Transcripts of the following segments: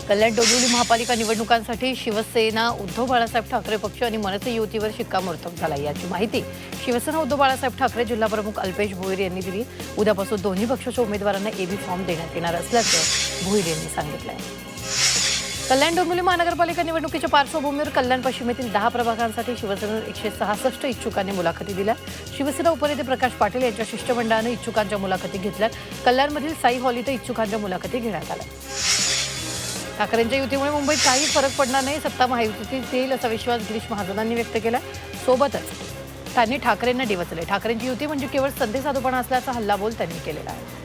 कल्याण डोंबिवली महापालिका निवडणुकांसाठी शिवसेना उद्धव बाळासाहेब ठाकरे पक्ष आणि मनसे युतीवर शिक्कामोर्तब झाला। याची माहिती शिवसेना उद्धव बाळासाहेब ठाकरे जिल्हा प्रमुख अल्पेश भोईर यांनी दिली। उद्यापासून दोन्ही पक्षाच्या उमेदवारांना एबी फॉर्म देण्यात येणार असल्याचं भोईर यांनी सांगितलं। कल्याण डोंबिवली महानगरपालिका निवडणुकीच्या पार्श्वभूमीवर कल्याण पश्चिमेतील 10 प्रभागांसाठी शिवसेनेनं 166 इच्छुकांनी मुलाखती दिल्या। शिवसेना उपनेते प्रकाश पाटील यांच्या शिष्टमंडळाने इच्छुकांच्या मुलाखती घेतल्या। कल्याणमधील साई हॉल इथं इच्छुकांच्या मुलाखती घेण्यात आल्या। ठाकरेंच्या युतीमुळे मुंबईत काही फरक पडणार नाही, सत्ता महायुतीत येईल असा विश्वास गिरीश महाजनांनी व्यक्त केला। सोबतच त्यांनी ठाकरेंना डिवचले। ठाकरेंची युती म्हणजे केवळ संदेसाधूपणा असल्याचा हल्लाबोल त्यांनी केलेला आहे।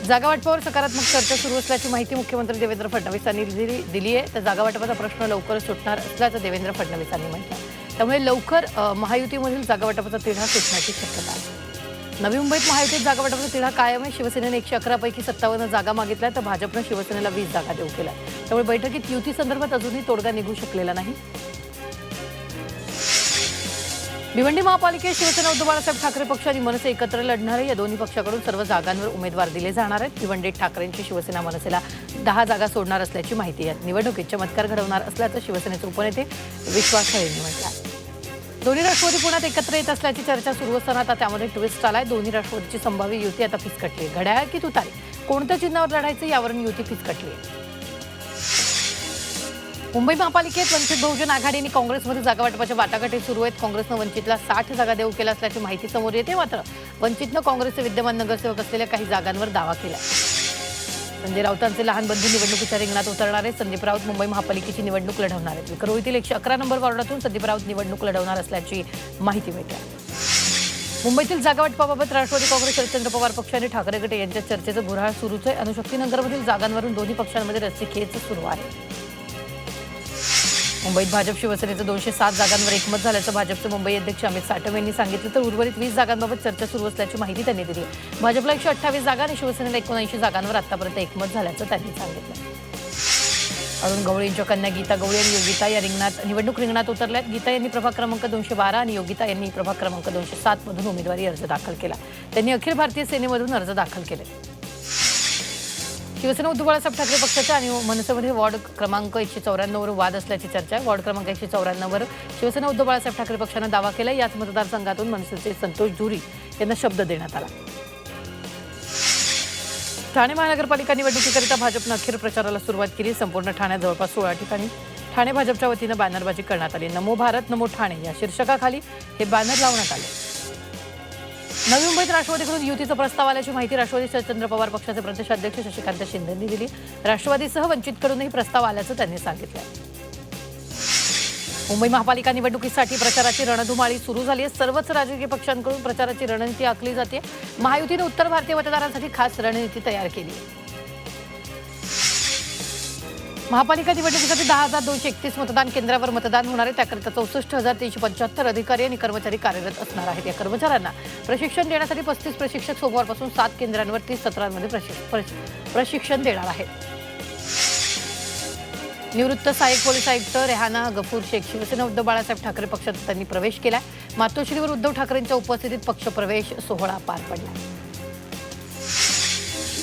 जागावाटपावर सकारात्मक चर्चा सुरू असल्याची माहिती मुख्यमंत्री देवेंद्र फडणवीस यांनी दिली आहे। तर जागावाटपाचा प्रश्न लवकरच सुटणार असल्याचं देवेंद्र फडणवीस यांनी म्हटलं। त्यामुळे लवकर महायुतीमधील जागावाटपाचा तिढा सुटण्याची शक्यता आहे। नवी मुंबईत महायुतीत जागावाटपाचा तिढा कायम आहे। शिवसेनेने 111 पैकी 57 जागा मागितल्या तर भाजपनं शिवसेनेला 20 जागा देऊ केल्या। त्यामुळे बैठकीत युती संदर्भात अजूनही तोडगा निघू शकलेला नाही। भिवंडी महापालिकेत शिवसेना उद्धव बाळासाहेब ठाकरे पक्ष आणि मनसे एकत्र लढणार आहे। या दोन्ही पक्षाकडून सर्व जागांवर उमेदवार दिले जाणार आहेत। भिवंडीत ठाकरेंची शिवसेना मनसेला 10 जागा सोडणार असल्याची माहिती आहे। निवडणुकीत चमत्कार घडवणार असल्याचं शिवसेनेचे उपनेते विश्वास यांनी म्हटलं आहे। दोन्ही राष्ट्रवादी पुण्यात एकत्र येत असल्याची चर्चा सुरू असताना आता त्यामध्ये ट्विस्ट आलाय। दोन्ही राष्ट्रवादीची संभाव्य युती आता फिसकटली आहे। घड्याळ की तुतारी, कोणत्या चिन्हावर लढायचं यावरून युती फिसकटली आहे। मुंबई महापालिकेत वंचित बहुजन आघाडी आणि काँग्रेसमध्ये जागावाटपाच्या वाटाघाटी सुरू आहेत। काँग्रेसनं वंचितला 60 जागा देऊ केल्या असल्याची माहिती समोर येते। मात्र वंचितनं काँग्रेसचे विद्यमान नगरसेवक असलेल्या काही जागांवर दावा केला। संजय राऊतांचे लहान बंधू निवडणुकीच्या रिंगणात उतरणार आहेत। संदीप राऊत मुंबई महापालिकेची निवडणूक लढवणार आहेत। विक्रोळीतील 111 नंबर वॉर्डातून संदीप राऊत निवडणूक लढवणार असल्याची माहिती मिळते। मुंबईतील जागावाटपाबाबत राष्ट्रवादी काँग्रेस शरदचंद्र पवार पक्ष आणि ठाकरे गट यांच्यात चर्चेचं गुऱ्हाळ सुरूच आहे। अणुशक्तीनगरमधील जागांवरून दोन्ही पक्षांमध्ये रस्सीखेच सुरू आहे। मुंबईत भाजप शिवसेनेचं 207 जागांवर एकमत झाल्याचं भाजपचे मुंबई अध्यक्ष अमित साटम यांनी सांगितलं। तर उर्वरित 20 जागांबाबत चर्चा सुरू असल्याची माहिती त्यांनी दिली। भाजपला 128 जागा आणि शिवसेनेला 79 जागांवर आतापर्यंत एकमत झाल्याचं त्यांनी सांगितलं। अरुण गवळी यांच्या कन्या गीता गवळी आणि योगिता या निवडणूक रिंगणात उतरल्यात। गीता यांनी प्रभाग क्रमांक 212 आणि योगिता यांनी प्रभाग क्रमांक 207 मधून उमेदवारी अर्ज दाखल केला। त्यांनी अखिल भारतीय सेनेमधून अर्ज दाखल केले। शिवसेना उद्धव बाळासाहेब ठाकरे पक्षाच्या आणि मनसेमध्ये वॉर्ड क्रमांक 194 वर वाद असल्याची चर्चा आहे। वॉर्ड क्रमांक 194 वर शिवसेना उद्धव बाळासाहेब ठाकरे पक्षानं दावा केला। याच मतदारसंघातून मनसेचे संतोष झुरी यांना शब्द देण्यात आला। ठाणे महानगरपालिका निवडणुकीकरिता भाजपनं अखेर प्रचाराला सुरुवात केली। संपूर्ण ठाण्यात जवळपास 16 ठिकाणी ठाणे भाजपच्या वतीनं बॅनरबाजी करण्यात आली। नमो भारत नमो ठाणे या शीर्षकाखाली हे बॅनर लावण्यात आले। नवी मुंबईत राष्ट्रवादीकडून युतीचा प्रस्ताव आल्याची माहिती राष्ट्रवादी शरदचंद्र पवार पक्षाचे प्रदेशाध्यक्ष शशिकांत शिंदे यांनी दिली। राष्ट्रवादीसह वंचितकडूनही प्रस्ताव आल्याचं त्यांनी सांगितलं। मुंबई महापालिका निवडणुकीसाठी प्रचाराची रणधुमाळी सुरू झाली आहे। सर्वच राजकीय पक्षांकडून प्रचाराची रणनीती आखली जाते। महायुतीने उत्तर भारतीय मतदारांसाठी खास रणनीती तयार केली आहे। महापालिका निवडणुकीसाठी 10,231 मतदान केंद्रावर मतदान होणार आहे। त्याकरिता 64,375 अधिकारी आणि कर्मचारी कार्यरत असणार आहेत। या कर्मचाऱ्यांना प्रशिक्षण देण्यासाठी 35 प्रशिक्षक सोमवारपासून 7 केंद्रांवर 30 सत्रांमध्ये प्रशिक्षण देणार आहेत। निवृत्त सहाय्यक पोलीस आयुक्त रेहाना गफूर शेख शिवसेना उद्धव बाळासाहेब ठाकरे पक्षात त्यांनी प्रवेश केला। मातोश्रीवर उद्धव ठाकरेंच्या उपस्थितीत पक्षप्रवेश सोहळा पार पडला।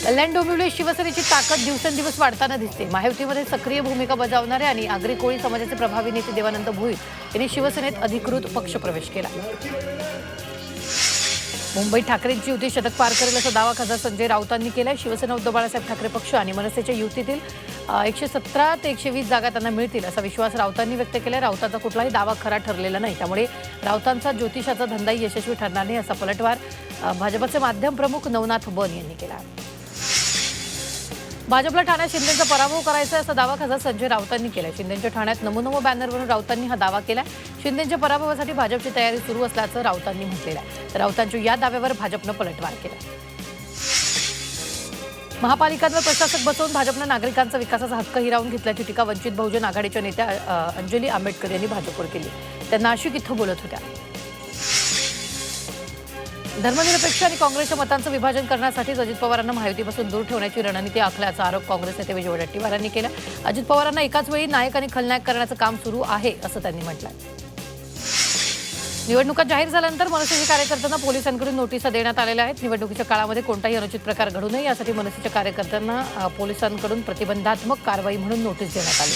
कल्याण डोंबिवली शिवसेनेची ताकद दिवसेंदिवस वाढताना दिसते। महायुतीमध्ये सक्रिय भूमिका बजावणारे आणि आगरी कोळी समाजाचे प्रभावी नेते देवानंद भोईर यांनी शिवसेनेत अधिकृत पक्षप्रवेश केला। मुंबईत ठाकरेंची युती शतक पार करेल असा दावा खासदार संजय राऊतांनी केलाय। शिवसेना उद्धव बाळासाहेब ठाकरे पक्ष आणि मनसेच्या युतीतील 117 ते 120 जागा त्यांना मिळतील असा विश्वास राऊतांनी व्यक्त केलाय। राऊतांचा कुठलाही दावा खरा ठरलेला नाही, त्यामुळे राऊतांचा ज्योतिषाचा धंदाही यशस्वी ठरणार नाही असा पलटवार भाजपचे माध्यम प्रमुख नवनाथ बन यांनी केला। भाजपला ठाण्यात शिंदेचा पराभव करायचा असा दावा खासदार संजय राऊतांनी केला। शिंदेच्या ठाण्यात नमो नमो बॅनरवरून राऊतांनी हा दावा केला। शिंदेच्या पराभवासाठी भाजपची तयारी सुरू असल्याचं राऊतांनी म्हटलेलं आहे। तर राऊतांच्या या दाव्यावर भाजपनं पलटवार केला। महापालिकांवर प्रशासक बसवून भाजपनं नागरिकांचा विकासाचा हक्क हिरावून घेतल्याची टीका वंचित बहुजन आघाडीच्या नेत्या अंजली आंबेडकर यांनी भाजपवर केली। त्या नाशिक इथं बोलत होत्या। धर्मनिरपेक्ष आणि काँग्रेसच्या मतांचं विभाजन करण्यासाठीच अजित पवारांना महायुतीपासून दूर ठेवण्याची रणनीती आखल्याचा आरोप काँग्रेस नेते विजय वडेट्टीवार यांनी केला। अजित पवारांना एकाच वेळी नायक आणि खलनायक करण्याचं काम सुरू आहे असं त्यांनी म्हटलंय। निवडणुका जाहीर झाल्यानंतर मनसेच्या कार्यकर्त्यांना पोलिसांकडून नोटिसा देण्यात आलेल्या आहेत. निवडणुकीच्या काळामध्ये कोणताही अनुचित प्रकार घडू नये यासाठी मनसेच्या कार्यकर्त्यांना पोलिसांकडून प्रतिबंधात्मक कारवाई म्हणून नोटीस देण्यात आली.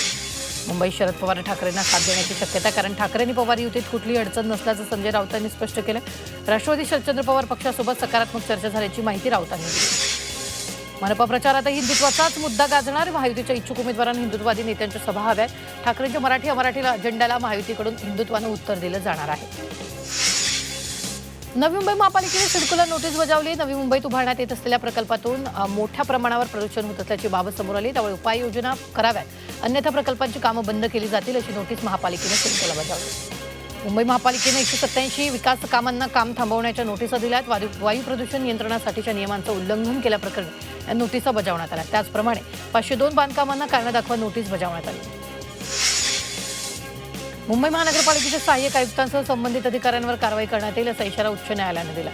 मुंबईत शरद पवार ठाकरेंना साथ देण्याची शक्यता, कारण ठाकरे आणि पवार युतीत कुठलीही अडचण नसल्याचं संजय राऊतांनी स्पष्ट केलं. राष्ट्रवादी शरदचंद्र पवार पक्षासोबत सकारात्मक चर्चा झाल्याची माहिती राऊतांनी दिली. मनपा प्रचारातही हिंदुत्वाचाच मुद्दा गाजणार. महायुतीच्या इच्छुक उमेदवारांना हिंदुत्ववादी नेत्यांच्या सभा हव्यात. ठाकरेंच्या मराठी अजेंड्याला महायुतीकडून हिंदुत्वानं उत्तर दिलं जाणार आहे. नवी मुंबई महापालिकेने सिडकोला नोटीस बजावली. नवी मुंबईत उभारण्यात येत असलेल्या प्रकल्पातून मोठ्या प्रमाणावर प्रदूषण होत असल्याची बाब समोर आली. त्यामुळे उपाययोजना कराव्यात, अन्यथा प्रकल्पांची कामं बंद केली जातील अशी नोटीस महापालिकेने सिडकोला बजावली. मुंबई महापालिकेने 187 विकास कामांना काम थांबवण्याच्या नोटिसा दिल्यात. वायू प्रदूषण नियंत्रणासाठीच्या नियमांचं उल्लंघन केल्याप्रकरणी या नोटिसा बजावण्यात आल्या. त्याचप्रमाणे 502 बांधकामांना कारण दाखवा नोटीस बजावण्यात आली. मुंबई महानगरपालिकेच्या सहाय्यक आयुक्तांसह संबंधित अधिकाऱ्यांवर कारवाई करण्यात येईल असा इशारा उच्च न्यायालयानं दिला.